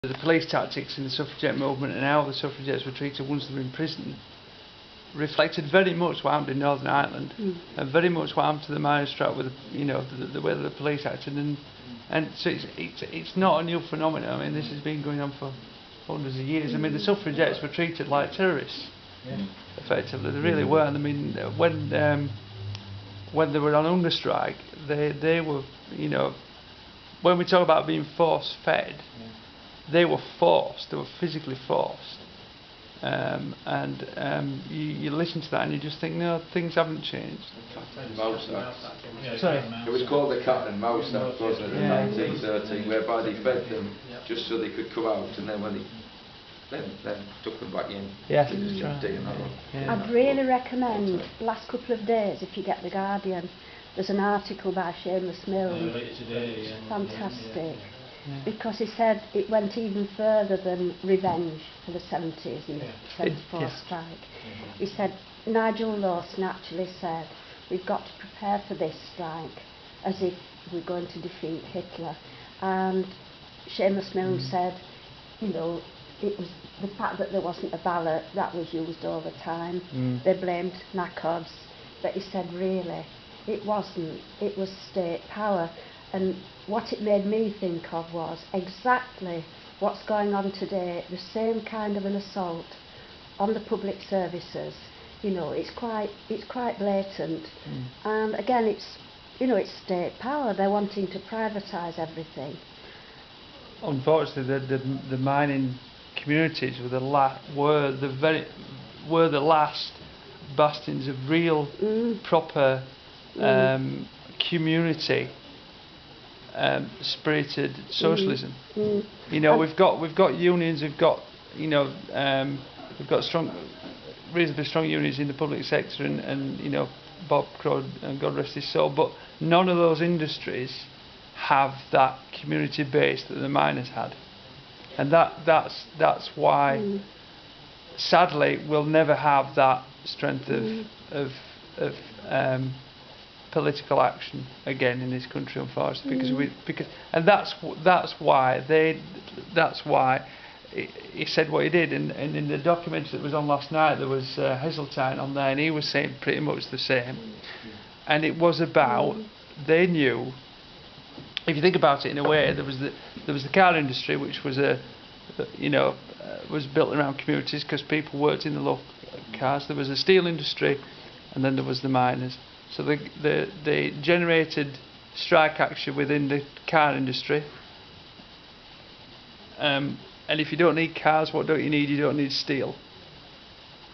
The police tactics in the suffragette movement and how the suffragettes were treated once they were in prison reflected very much what happened in Northern Ireland, and very much what happened to the miners' strike with the way that the police acted, and so it's not a new phenomenon. I mean, this has been going on for hundreds of years. I mean, the suffragettes were treated like terrorists, effectively. They really were. And I mean, when they were on hunger strike, they were, when we talk about being force fed, they were forced. They were physically forced. You listen to that and you just think, no, things haven't changed. Mouse Sorry? It was called the cat and mouse act, wasn't it, in 1913, whereby they fed them just so they could come out, and then when they took them back in. Yes, I'd really recommend last couple of days, if you get the Guardian, there's an article by Seamus Milne. Fantastic. Because he said it went even further than revenge for the 70s and the 74 strike. He said, Nigel Lawson actually said, we've got to prepare for this strike as if we're going to defeat Hitler. And Seamus Milne said, it was the fact that there wasn't a ballot that was used all the time. They blamed knackers, but he said, really, it wasn't. It was state power. And what it made me think of was exactly what's going on today, the same kind of an assault on the public services. It's quite blatant. And again, it's state power. They're wanting to privatise everything. Unfortunately, the mining communities were the last bastions of real, proper community. Spirited socialism. We've got unions. We've got reasonably strong unions in the public sector, and Bob Crow, and God rest his soul. But none of those industries have that community base that the miners had, and that's why, sadly, we'll never have that strength of political action again in this country, unfortunately, because that's why he said what he did. And in the documentary that was on last night, there was Heseltine on there, and he was saying pretty much the same. And it was about, they knew, if you think about it in a way, there was the car industry, which was was built around communities because people worked in the local cars. There was the steel industry, and then there was the miners. So they generated strike action within the car industry. And if you don't need cars, what don't you need? You don't need steel.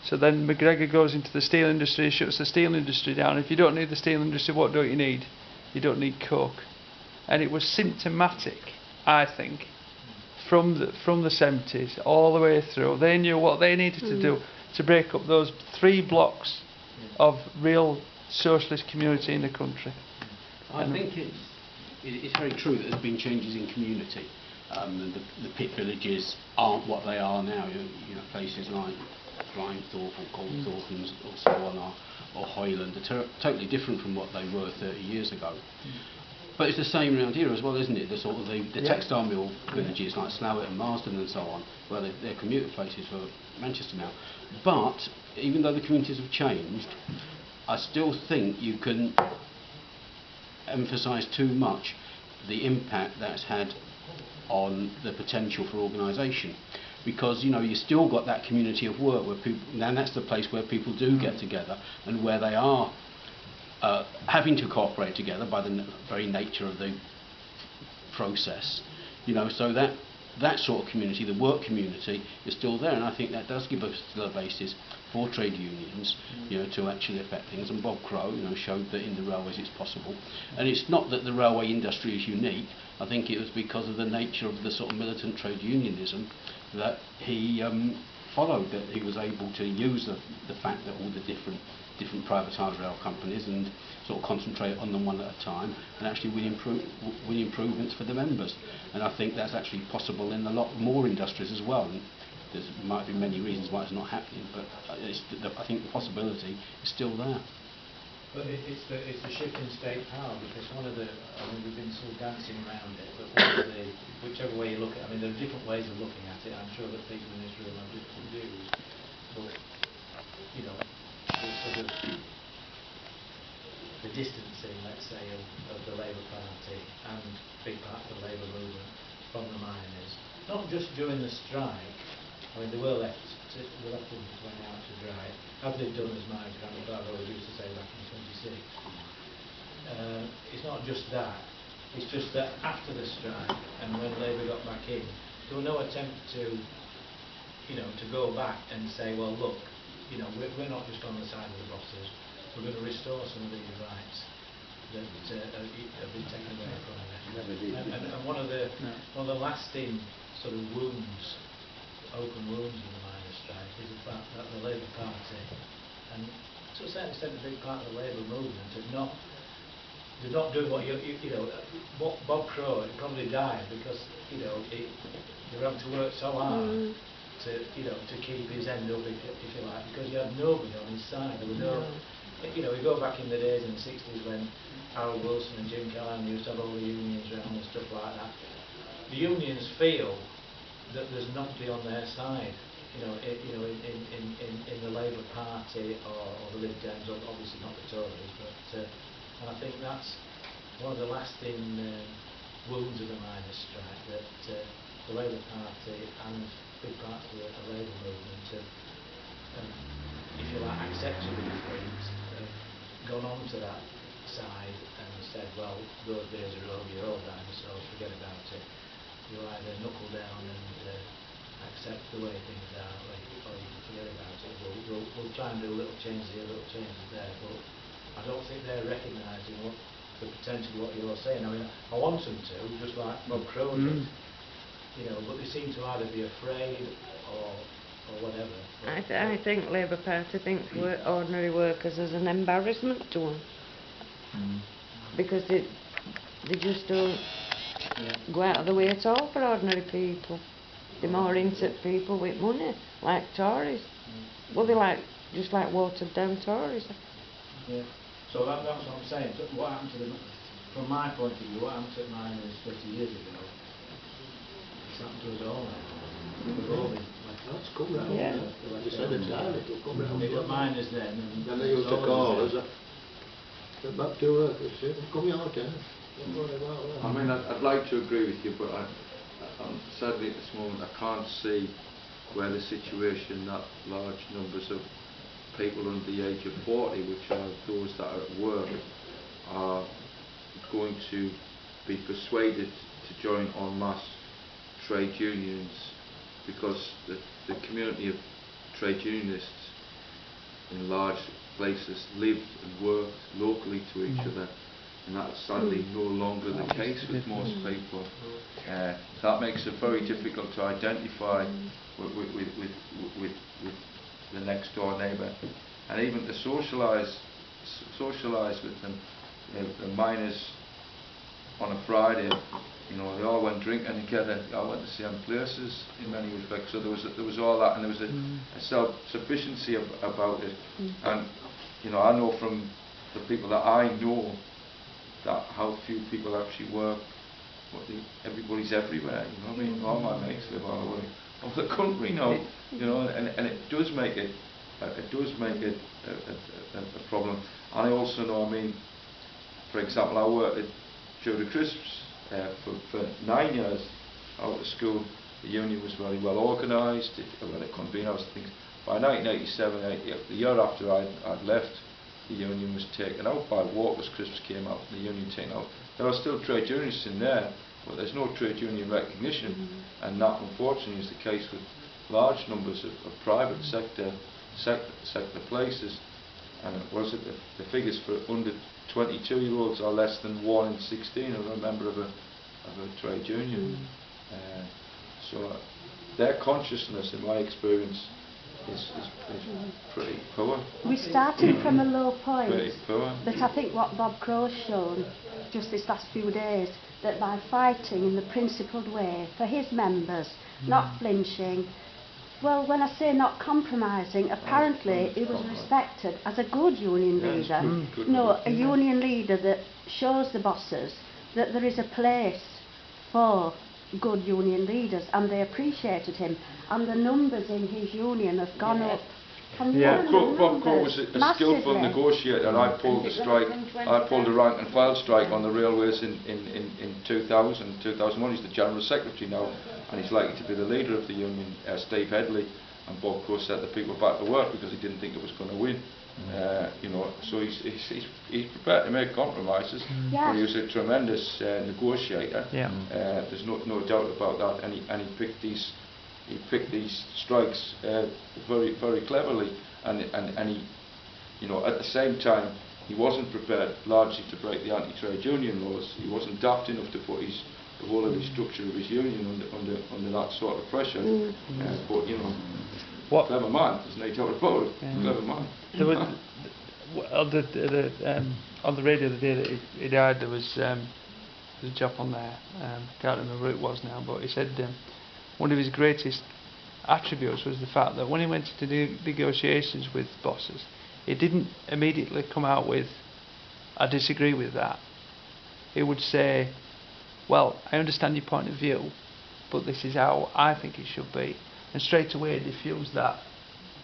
So then McGregor goes into the steel industry, shuts the steel industry down. If you don't need the steel industry, what don't you need? You don't need coke. And it was symptomatic, I think, from the 70s all the way through. They knew what they needed to do to break up those 3 blocks of real socialist community in the country. I think it's very true that there's been changes in community. The pit villages aren't what they are now. Places like Blindthorpe or Goldthorpe and so on, or Hoyland are totally different from what they were 30 years ago. But it's the same around here as well, isn't it? The textile mill villages like Slowett and Marsden and so on, well, they're commuter places for Manchester now. But even though the communities have changed, I still think you can emphasise too much the impact that's had on the potential for organisation, because you still got that community of work where people, and that's the place where people do get together and where they are having to cooperate together by the very nature of the process. So that sort of community, the work community, is still there, and I think that does give us still a basis for trade unions, to actually affect things. And Bob Crow, showed that in the railways it's possible. And it's not that the railway industry is unique. I think it was because of the nature of the sort of militant trade unionism that he followed, that he was able to use the fact that all the different privatised rail companies and sort of concentrate on them one at a time and actually win improvements for the members. And I think that's actually possible in a lot more industries as well. And there might be many reasons why it's not happening, but I think the possibility is still there. But it's the shift in state power, because one of the, I mean, we've been sort of dancing around it, but one of the, whichever way you look at it, I mean, there are different ways of looking at it. I'm sure that people in this room have different views, but, you know, the sort of, the distancing, let's say, of the Labour Party and big part of the Labour movement from the miners, not just during the strike. I mean, they were left and went out to dry, as they've done, as my grandfather always used to say back in 26. It's not just that, it's just that after the strike and when Labour got back in, there was no attempt to, you know, to go back and say, well, look, you know, we're not just on the side of the bosses, we're going to restore some of these rights that have been taken away from them. And one of the lasting sort of wounds, open wounds in the miners' strike is the fact that the Labour Party, and to a certain extent a big part of the Labour movement, they're not doing what you know, Bob Crow probably died because, you know, they were having to work so hard to, you know, to keep his end up, if you like, because he had nobody on his side. There were no, you know, we go back in the days in the 60s when Harold Wilson and Jim Callahan used to have all the unions around and stuff like that. The unions feel that there's nobody on their side, you know, in the Labour Party or the Lib Dems, obviously not the Tories, but and I think that's one of the lasting wounds of the miners' strike, that the Labour Party and big parts of the Labour movement have, if you like, accepted the defeat, gone on to that side and said, well, those days are over, you're old dinosaurs, forget about it. You either knuckle down and accept the way things are, or you can forget about it. We'll try and do little changes here, little changes there, but I don't think they're recognising what the potential of what you're saying. I mean, I want them to, just like Bob Crow did, you know, but they seem to either be afraid or whatever. I think Labour Party thinks ordinary workers as an embarrassment to them, because they just don't go out of the way at all for ordinary people. They're more into people with money, like Tories. Well, they're just like watered down Tories. Yeah. So that's what I'm saying. So what happened to them, from my point of view, what happened to miners 30 years ago, it's happened to us all now. We've all been That's come round. Yeah. You said it's hard, it'll come round. They got miners then. And then they used to call us. Get back to work, come here again. Don't worry about that. I mean, I'd like to agree with you, but I'm sadly at this moment I can't see where the situation that large numbers of people under the age of 40, which are those that are at work, are going to be persuaded to join en masse trade unions, because the community of trade unionists in large places lived and worked locally to each other, and that's sadly no longer the case with most people. That makes it very difficult to identify with the next door neighbour, and even to socialise with them. The miners on a Friday, you know, they all went drinking together. They all went to the same places in many respects. So there was all that, and there was a self-sufficiency about it. And you know, I know from the people that I know that how few people actually work. Everybody's everywhere. You know what I mean? All my mates live all over the country now. You know, and it does make it. It does make it a problem. And I also know, I mean, for example, I worked at Judah Crisps for 9 years out of school. The union was very well organised. It convened. I was thinking, by 1987, the year after I'd left, the union was taken out. By Walker's Crisps came out, the union taken out. There are still trade unions in there, but there's no trade union recognition, and that unfortunately is the case with large numbers of private sector places. And was it the figures for under 22-year-olds are less than 1 in 16 are a member of a trade union. So their consciousness, in my experience, is pretty poor. We're starting from a low point, Pretty poor. but I think what Bob Crow's shown just this last few days, that by fighting in the principled way for his members, not flinching, Well, when I say not compromising, apparently he was respected as a good union leader. Good No, a leader. union leader that shows the bosses that there is a place for good union leaders, and they appreciated him. And the numbers in his union have gone up. Can you Yeah. remember the Bob Coe was numbers? a skillful Massively. negotiator. I pulled the strike, I pulled the rank and file strike on the railways in 2000, 2001. He's the General Secretary now, and he's likely to be the leader of the union, Steve Headley. And Bob Coe set the people back to work because he didn't think it was going to win. You know, so he's prepared to make compromises. Yes. But he was a tremendous negotiator. Yeah. There's no doubt about that. And he picked these strikes very cleverly. And he, you know, at the same time, he wasn't prepared largely to break the anti-trade union laws. He wasn't daft enough to put the whole of the structure of his union under that sort of pressure. But you know, What? clever man, there's no doubt about it. Yeah. Clever man. There was, on the radio the day that he died, there was a chap on there. Can't remember who it was now, but he said one of his greatest attributes was the fact that when he went into negotiations with bosses, he didn't immediately come out with, "I disagree with that." He would say, "Well, I understand your point of view, but this is how I think it should be," and straight away diffuse that.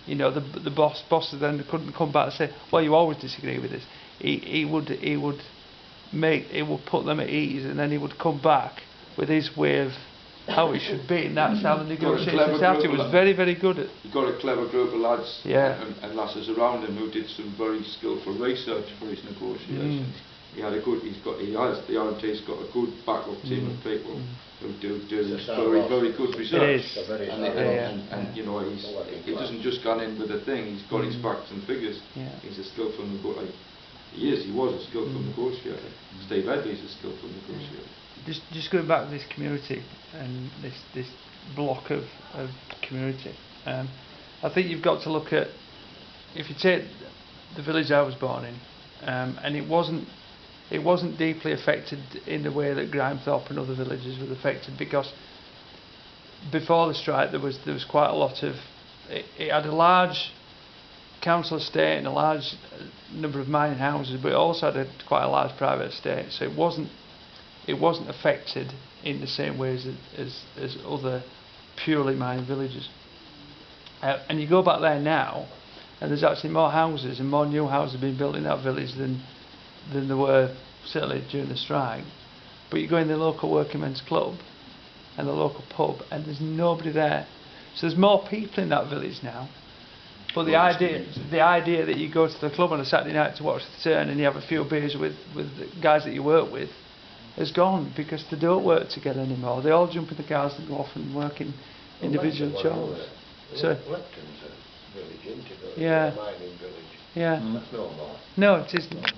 You know, the bosses then couldn't come back and say, "Well, you always disagree with this." He would put them at ease, and then he would come back with his way of how it should be, and that's how the negotiations started. He was very good at. He got a clever group of lads Yeah. and lasses around him who did some very skillful research for his negotiations. He has the RMT's got a good backup team of people who do very good research. It is. And you know, he doesn't just gone in with a thing. He's got his facts and figures. Yeah. He's a skillful negotiator. He was a skillful negotiator. Steve Headley's a skillful negotiator. Just going back to this community and this block of community, I think you've got to look at, if you take the village I was born in, and it wasn't deeply affected in the way that Grimethorpe and other villages were affected, because before the strike there was quite a lot of it had a large council estate and a large number of mining houses, but it also had quite a large private estate, so it wasn't affected in the same ways as other purely mining villages. And you go back there now, and there's actually more houses and more new houses being built in that village than there were certainly during the strike. But you go in the local working men's club and the local pub, and there's nobody there. So there's more people in that village now. But the idea that you go to the club on a Saturday night to watch the turn and you have a few beers with the guys that you work with has gone, because they don't work together anymore. They all jump in the cars and go off and work in individual jobs. So, Lepton's a village, isn't it? Yeah. A mining village. yeah. That's no more. No, it isn't.